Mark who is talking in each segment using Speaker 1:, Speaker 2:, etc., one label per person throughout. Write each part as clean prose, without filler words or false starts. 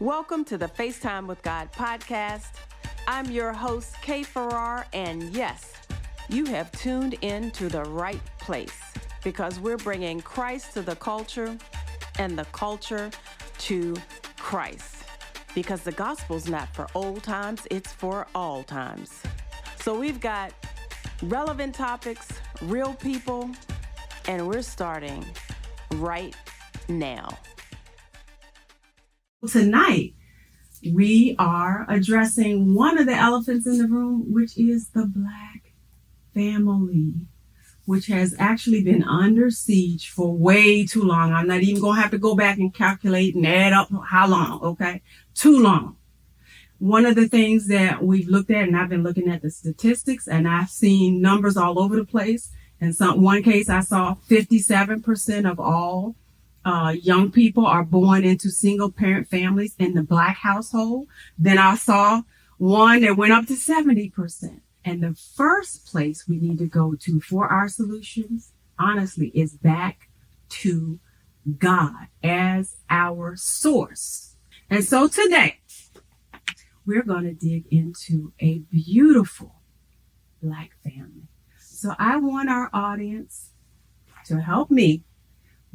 Speaker 1: Welcome to the FaceTime with God podcast. I'm your host, Kay Farrar, and yes, you have tuned in to the right place because we're bringing Christ to the culture and the culture to Christ because the gospel's not for old times, it's for all times. So we've got relevant topics, real people, and we're starting right now.
Speaker 2: Tonight, we are addressing one of the elephants in the room, which is the Black family, which has actually been under siege for way too long. I'm not even going to have to go back and calculate and add up how long, okay? Too long. One of the things that we've looked at, and I've been looking at the statistics, and I've seen numbers all over the place. In one case, I saw 57% of all young people are born into single parent families in the Black household. Then I saw one that went up to 70%. And the first place we need to go to for our solutions, honestly, is back to God as our source. And so today, we're going to dig into a beautiful Black family. So I want our audience to help me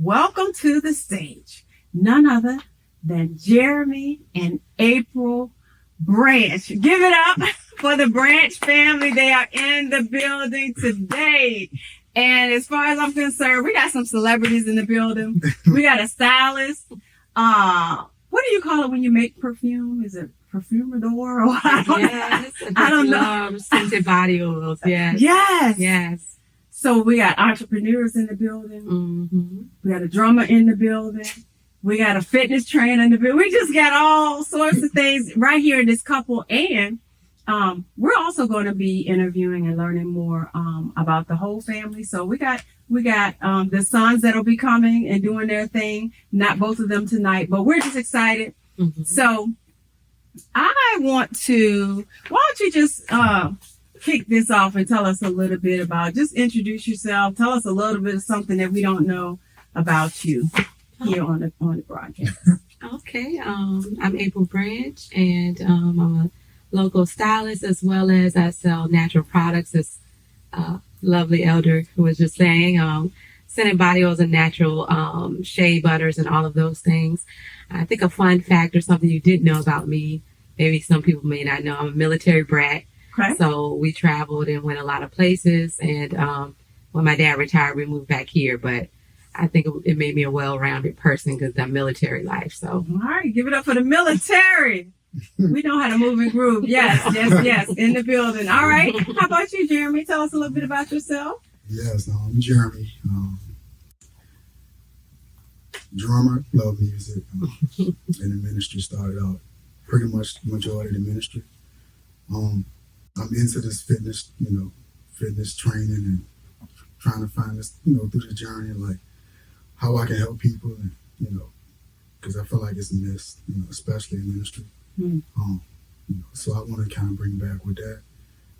Speaker 2: welcome to the stage none other than Jeremy and April Branch. Give it up for the Branch family. They are in the building today. And as far as I'm concerned, we got some celebrities in the building. We got a stylist. What do you call it when you make perfume? Is it perfumador? Or
Speaker 3: I don't know. Scented body oils. Yes.
Speaker 2: Yes. So we got entrepreneurs in the building.
Speaker 3: Mm-hmm.
Speaker 2: We got a drummer in the building. We got a fitness trainer in the building. We just got all sorts of things right here in this couple. And we're also going to be interviewing and learning more about the whole family. So we got the sons that'll be coming and doing their thing. Not both of them tonight, but we're just excited.
Speaker 3: Mm-hmm.
Speaker 2: So I want to. Why don't you just kick this off and tell us a little bit about, just introduce yourself. Tell us a little bit of something that we don't know about you here on the broadcast.
Speaker 3: Okay. I'm April Branch, and I'm a local stylist as well as I sell natural products, as lovely elder who was just saying. Scented body oils and natural shea butters and all of those things. I think a fun fact or something you didn't know about me, maybe some people may not know, I'm a military brat.
Speaker 2: Okay.
Speaker 3: So we traveled and went a lot of places. And when my dad retired, we moved back here. But I think it made me a well-rounded person because of military life. So,
Speaker 2: all right, give it up for the military. We know how to move and groove. Yes, in the building. All right. How about you, Jeremy? Tell us a little bit about yourself.
Speaker 4: Yes, I'm Jeremy. Drummer, love music. In the ministry, started out pretty much the majority of the ministry. I'm into this fitness training and trying to find this, through the journey, like how I can help people, and because I feel like it's missed, especially in ministry. So I want to kind of bring back with that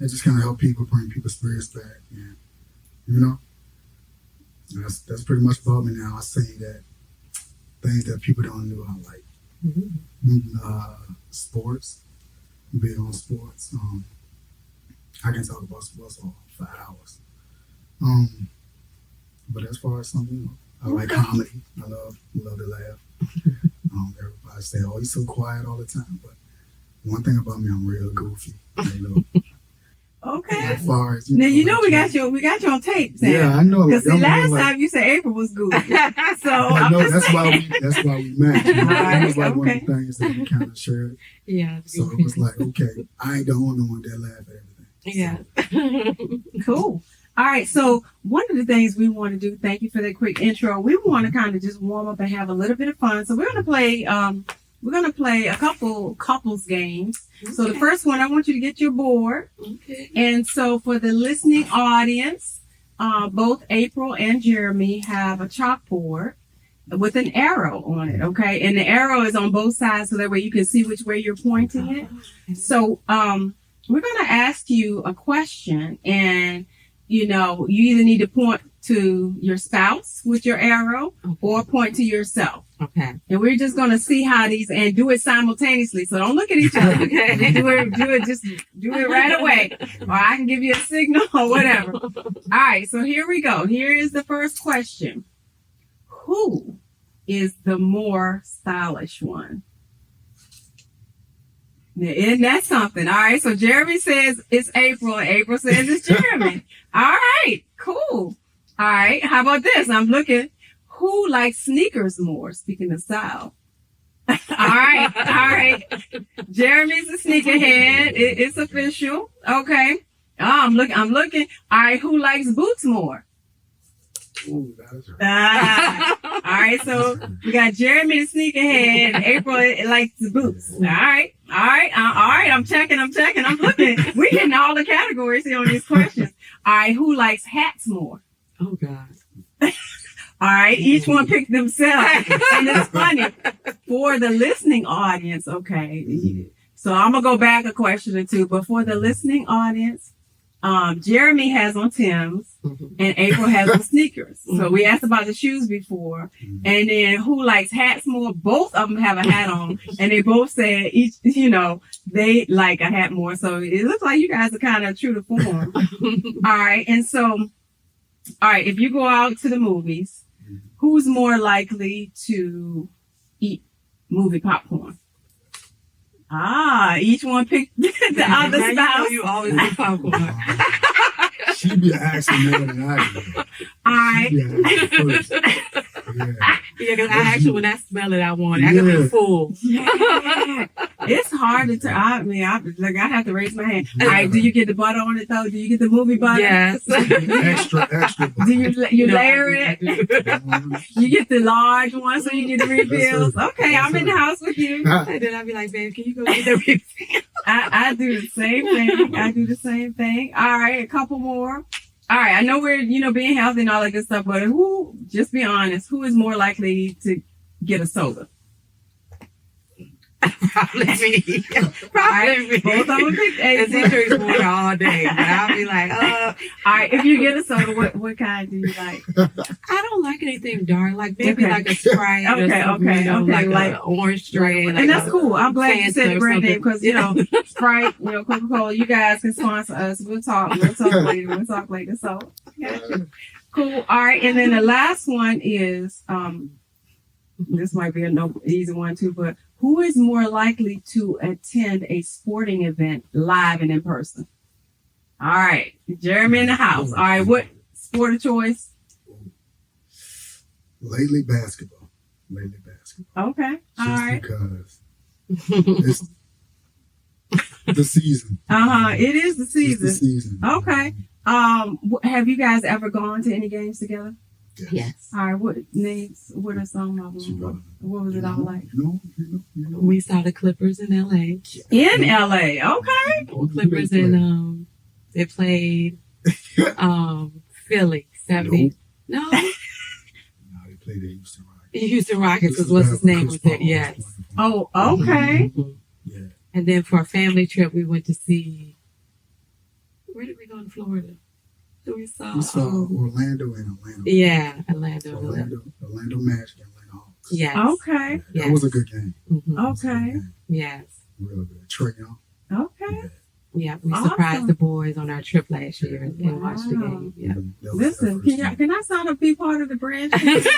Speaker 4: and just kind of help people, bring people's spirits back, and that's pretty much about me now. I say that things that people don't know I like.
Speaker 3: mm-hmm.
Speaker 4: Sports, big on sports. I can talk about sports all 5 hours. But as far as something, I like comedy. I love to laugh. Everybody say, "Oh, he's so quiet all the time," but one thing about me, I'm real goofy.
Speaker 2: Okay.
Speaker 4: As far as
Speaker 2: Now we got you on tape, Sam.
Speaker 4: Yeah, I know.
Speaker 2: Because last time you said April was goofy, so
Speaker 4: I know that's why we met. That was like one of
Speaker 2: Okay.
Speaker 4: the things that we kind of shared.
Speaker 3: Yeah.
Speaker 4: So it was like, okay, I ain't the only one that laugh at everything.
Speaker 3: Yeah.
Speaker 2: Cool. All right. So one of the things we want to do, thank you for that quick intro. We want to kind of just warm up and have a little bit of fun. So we're going to play a couple couples games.
Speaker 3: Okay.
Speaker 2: So the first one, I want you to get your board.
Speaker 3: Okay.
Speaker 2: And so for the listening audience, both April and Jeremy have a chalkboard with an arrow on it. Okay. And the arrow is on both sides so that way you can see which way you're pointing it.
Speaker 3: Okay.
Speaker 2: So, we're going to ask you a question, and you either need to point to your spouse with your arrow or point to yourself.
Speaker 3: Okay.
Speaker 2: And we're just going to see how these, and do it simultaneously. So don't look at each other.
Speaker 3: Okay.
Speaker 2: do it right away. Or I can give you a signal or whatever. All right. So here we go. Here is the first question. Who is the more stylish one? Now, isn't that something? All right. So Jeremy says it's April, and April says it's Jeremy. All right. Cool. All right. How about this? I'm looking. Who likes sneakers more? Speaking of style. All right. Jeremy's a sneakerhead. It's official. Okay. I'm looking. All right. Who likes boots more?
Speaker 4: Ooh, that is right.
Speaker 2: All right. So we got Jeremy the sneakerhead, and April likes the boots. All right. I'm checking. I'm looking. We're getting all the categories here on these questions. All right. Who likes hats more?
Speaker 3: Oh God.
Speaker 2: All right, each one picked themselves. And it's funny for the listening audience. Okay. So I'm going to go back a question or two, but for the listening audience, Jeremy has on Tim's and April has on sneakers. So we asked about the shoes before. And then who likes hats more? Both of them have a hat on, and they both said each, they like a hat more. So it looks like you guys are kind of true to form. All right. And so, all right, if you go out to the movies, who's more likely to eat movie popcorn? Each one picked the other
Speaker 3: Now
Speaker 2: spouse.
Speaker 3: you always eat popcorn.
Speaker 4: She be asking more than I do.
Speaker 2: I
Speaker 4: She be asking first. Yeah.
Speaker 3: Yeah, because I actually, when I smell it, I want it. I can be full.
Speaker 2: yeah. It's hard to tell. I have to raise my hand. All right, do you get the butter on it though? Do you get the movie butter?
Speaker 3: Yes.
Speaker 4: Extra.
Speaker 2: Do you layer it? You get the large one so you get the refills. Okay, I'm in the house with you.
Speaker 3: And then I'd be like, babe, can you go get the refill?
Speaker 2: I do the same thing. All right, a couple more. All right, I know we're, being healthy and all that good stuff, but just be honest, who is more likely to get a soda?
Speaker 3: Probably me.
Speaker 2: Probably me. Both of them picked
Speaker 3: Because he drinks water all day. But I'll be like,
Speaker 2: All right, if you get a soda, what kind do you like?
Speaker 3: I don't like anything dark. Like maybe
Speaker 2: Okay.
Speaker 3: like a Sprite or something,
Speaker 2: okay,
Speaker 3: like an orange drink.
Speaker 2: And that's cool. I'm glad you said the brand name because,
Speaker 3: something.
Speaker 2: Sprite, Coca-Cola, you guys can sponsor us. We'll talk later. So, gotcha. Cool. All right. And then the last one is, this might be easy one too, but who is more likely to attend a sporting event live and in person? All right. Jeremy in the house. All right. What sport of choice?
Speaker 4: Lately basketball.
Speaker 2: Okay. All
Speaker 4: Just
Speaker 2: right.
Speaker 4: because it's the season.
Speaker 2: It is the
Speaker 4: It's
Speaker 2: season.
Speaker 4: the season.
Speaker 2: Okay. Have you guys ever gone to any games together?
Speaker 3: Yes.
Speaker 2: All right. What are some of them? What was it all like?
Speaker 4: No.
Speaker 3: We saw the Clippers in LA.
Speaker 2: In LA. Okay.
Speaker 3: Clippers and they played Philly 70. No.
Speaker 4: No, they played the Houston Rockets.
Speaker 3: Houston Rockets was what's his name was it? Yes.
Speaker 2: Oh, okay.
Speaker 4: Yeah.
Speaker 3: And then for a family trip we went to see, where did we go in Florida? We saw
Speaker 4: Orlando and Atlanta.
Speaker 3: Yeah, Orlando.
Speaker 4: Orlando Magic and Atlanta Hawks.
Speaker 3: Yes.
Speaker 2: Okay.
Speaker 3: Yes.
Speaker 4: That was a good game.
Speaker 2: Okay.
Speaker 3: Yes.
Speaker 4: Real good. Trae Young.
Speaker 2: Okay.
Speaker 3: Yeah, we
Speaker 2: Awesome.
Speaker 3: surprised the boys on our trip last year and watched the game. Yeah.
Speaker 2: Listen, can I sign up to be part of the branch? Just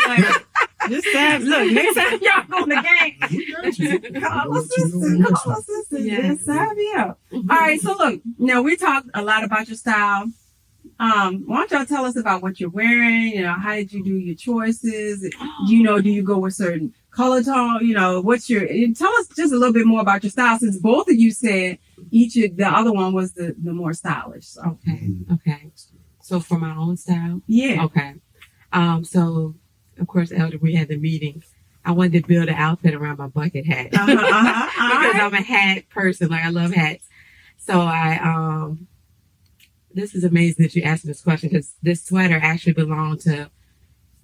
Speaker 2: look, next time y'all go to the game, call us sister.
Speaker 3: Yes.
Speaker 2: Sign me up. All right, so look, now we talked a lot about your style. Why don't y'all tell us about what you're wearing? How did you do your choices? Do you go with certain color tone? Tell us just a little bit more about your style, since both of you said the other one was the more stylish. So.
Speaker 3: Okay. So for my own style?
Speaker 2: Yeah.
Speaker 3: Okay. So of course, Elder, we had the meeting. I wanted to build an outfit around my bucket hat. Because I'm a hat person. Like, I love hats. So this is amazing that you asked me this question, because this sweater actually belonged to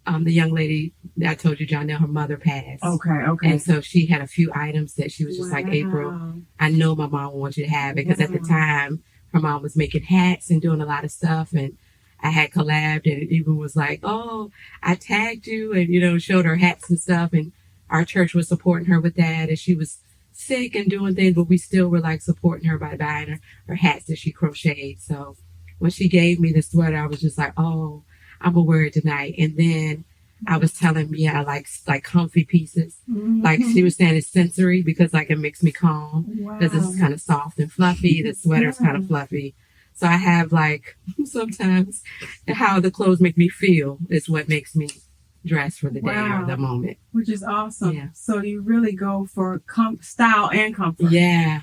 Speaker 3: the young lady that I told you, Janelle, her mother passed.
Speaker 2: Okay.
Speaker 3: And so she had a few items that she was just like, April, I know my mom wants you to have it, because at the time her mom was making hats and doing a lot of stuff, and I had collabed, and it even was like, oh, I tagged you, and showed her hats and stuff, and our church was supporting her with that, and she was sick and doing things, but we still were like supporting her by buying her hats that she crocheted. So when she gave me the sweater, I was just like, oh, I'm gonna wear it tonight. And then I was telling me I like comfy pieces. Like she was saying it's sensory because like it makes me calm because it's kind of soft and fluffy. The sweater's kind of fluffy. So I have like sometimes how the clothes make me feel is what makes me dress for the day or the moment.
Speaker 2: Which is awesome.
Speaker 3: Yeah.
Speaker 2: So you really go for style and comfort.
Speaker 3: Yeah.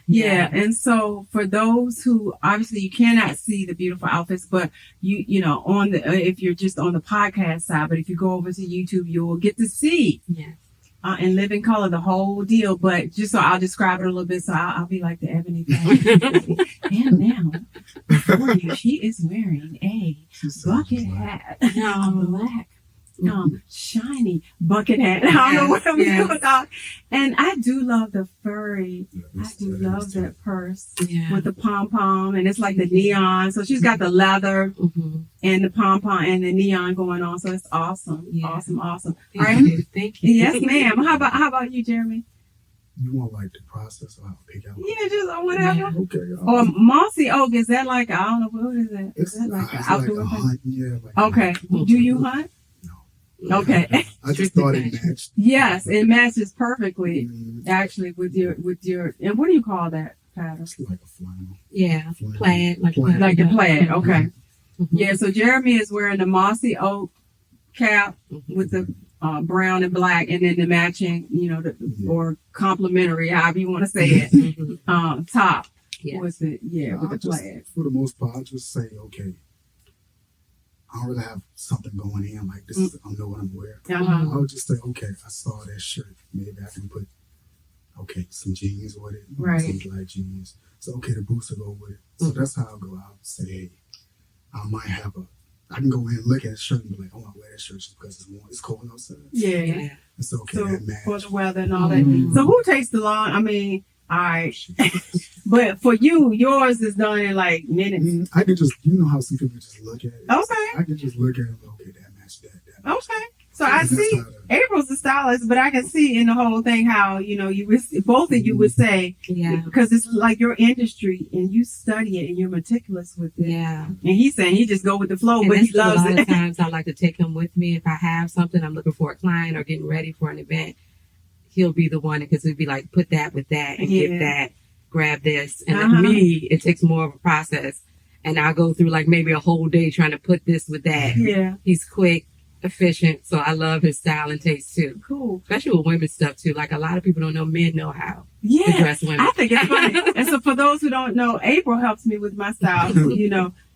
Speaker 2: And so for those who obviously you cannot see the beautiful outfits, but you know on the if you're just on the podcast side, but if you go over to YouTube, you will get to see in living color the whole deal. But just so I'll describe it a little bit, so I'll be like the Ebony Fashion. And now for you, she is wearing a bucket hat, a black. Shiny bucket hat. I don't know what I'm doing about. And I do love the furry. I do love that purse with the pom pom, and it's like the neon. So she's got the leather and the pom pom and the neon going on. So it's awesome, awesome.
Speaker 3: Thank you.
Speaker 2: Yes, ma'am. How about you, Jeremy?
Speaker 4: You want like the process or how to pick out?
Speaker 2: Yeah, just whatever.
Speaker 3: Yeah.
Speaker 4: Okay.
Speaker 2: Or mossy oak, is that like, I don't know, what is that? Is that like an outdoor
Speaker 4: like a
Speaker 2: thing?
Speaker 4: hunt, yeah. Like
Speaker 2: Okay. Do you hunt? Okay.
Speaker 4: I just thought it matched.
Speaker 2: Yes, it matches perfectly, actually, with your. And what do you call that pattern?
Speaker 4: It's like a flannel.
Speaker 3: Yeah, plaid, like
Speaker 2: the plaid. Okay.
Speaker 3: Mm-hmm.
Speaker 2: Yeah. So Jeremy is wearing the mossy oak cap with the brown and black, and then the matching, or complementary, however you want to say it, top with it. Yeah, with the plaid.
Speaker 4: For the most part, I just say, okay, I don't really have something going in like this. I know what I'm wearing. I would just say, okay, I saw that shirt. Maybe I can put, some jeans with it. Some black jeans. So, okay, the boots will go with it. So that's how I'll go out and say, hey, I might have I can go in and look at a shirt and be like, I want to wear that shirt just because it's warm. It's cold outside.
Speaker 2: Yeah.
Speaker 4: And so, okay,
Speaker 2: So
Speaker 4: that match.
Speaker 2: for the weather and all that. So who takes the lawn? I mean, all right. But for you, yours is done in like minutes.
Speaker 4: I can just, you know how some people just look at it.
Speaker 2: Okay.
Speaker 4: I can just look at it and go, okay, that matched that.
Speaker 2: Okay. So I see April's the stylist, but I can see in the whole thing how, you would, both of you would say, because it's like your industry and you study it and you're meticulous with it.
Speaker 3: Yeah.
Speaker 2: And he's saying he just go with the flow,
Speaker 3: And
Speaker 2: but he loves
Speaker 3: a lot
Speaker 2: it.
Speaker 3: of times I like to take him with me. If I have something, I'm looking for a client or getting ready for an event, he'll be the one because he'll be like, put that with that and get that, grab this. And like me, it takes more of a process. And I'll go through like maybe a whole day trying to put this with that.
Speaker 2: Yeah.
Speaker 3: He's quick, efficient. So I love his style and taste too.
Speaker 2: Cool.
Speaker 3: Especially with women's stuff too. Like a lot of people don't know men know how
Speaker 2: Yeah.
Speaker 3: to dress women.
Speaker 2: I think it's funny. And so for those who don't know, April helps me with my style,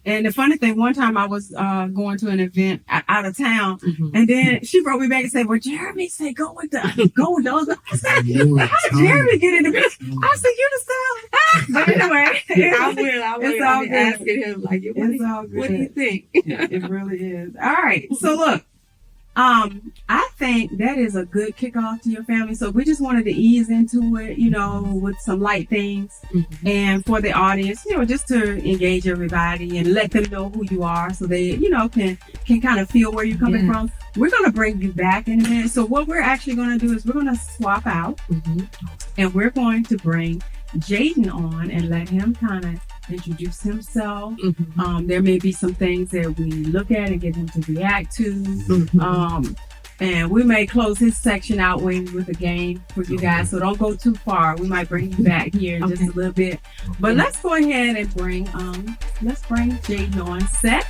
Speaker 2: And the funny thing, one time I was going to an event out of town, and then she brought me back and said, "Well, Jeremy said go with those." I said, "How did Jeremy get in the business?" I said, "You the stylist." But anyway,
Speaker 3: I will.
Speaker 2: It's all
Speaker 3: I'll be
Speaker 2: good.
Speaker 3: asking him like,
Speaker 2: It's all good.
Speaker 3: what do you think?
Speaker 2: It really is. All right. So look, I think that is a good kickoff to your family. So we just wanted to ease into it, with some light things, and for the audience, just to engage everybody and let them know who you are, so they, can kind of feel where you're coming from. We're going to bring you back in a minute. So what we're actually going to do is we're going to swap out, and we're going to bring Jaden on and let him kind of introduce himself. There may be some things that we look at and get him to react to. And we may close his section out with a game for you guys. So don't go too far. We might bring you back here in just a little bit. But let's go ahead and bring Jaden on set.